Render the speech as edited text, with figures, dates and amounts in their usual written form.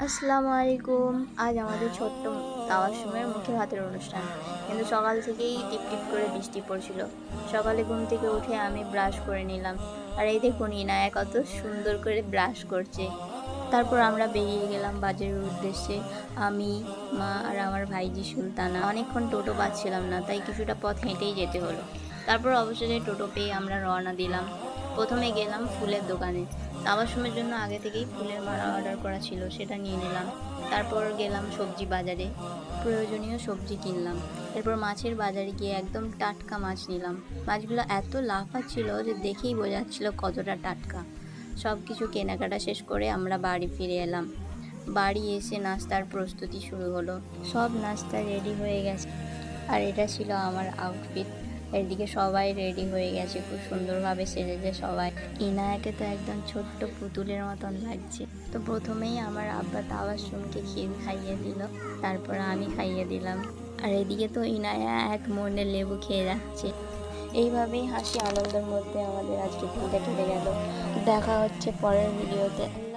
আসসালামু আলাইকুম। আজ আমাদের ছোট্ট তাবাসসুমের মুখে ভাতের অনুষ্ঠান। কিন্তু সকাল থেকেই টিপটিপ করে বৃষ্টি পড়ছিল। সকালে ঘুম থেকে উঠে আমি ব্রাশ করে নিলাম। আর এই দেখুন ইনায়া কত সুন্দর করে ব্রাশ করছে। তারপর আমরা বেরিয়ে গেলাম বাজারের উদ্দেশ্যে। আমি, মা আর আমার ভাইজি সুলতানা। অনেকক্ষণ টোটো পাচ্ছিলাম না, তাই কিছুটা পথ হেঁটেই যেতে হলো। তারপর অবশেষে টোটো পেয়ে আমরা রওনা দিলাম। প্রথমে গেলাম ফুলের দোকানে। তাবাসসুমের জন্য আগে থেকেই ফুলের মালা অর্ডার করা ছিল, সেটা নিয়ে নিলাম। তারপর গেলাম সবজি বাজারে, প্রয়োজনীয় সবজি কিনলাম। এরপর মাছের বাজারে গিয়ে একদম টাটকা মাছ নিলাম। মাছগুলো এত লাফাচ্ছিল যে দেখেই বোঝা যাচ্ছিল কতটা টাটকা। সব কিছু কেনাকাটা শেষ করে আমরা বাড়ি ফিরে এলাম। বাড়ি এসে নাস্তার প্রস্তুতি শুরু হলো। সব নাস্তা রেডি হয়ে গেছে। আর এটা ছিল আমার আউটফিট। এদিকে সবাই রেডি হয়ে গেছে, খুব সুন্দরভাবে সেজেছে সবাই। ইনায়াকে তো একদম ছোট্ট পুতুলের মতন লাগছে। তো প্রথমেই আমার আব্বা তাবাসসুমকে ক্ষীর খাইয়ে দিল, তারপর আমি খাইয়ে দিলাম। আর এদিকে তো ইনায়া এক মনে লেবু খেয়ে যাচ্ছে। এইভাবেই হাসি আনন্দের মধ্যে আমাদের আজকে দিনটা কেটে গেল। দেখা হচ্ছে পরের ভিডিওতে।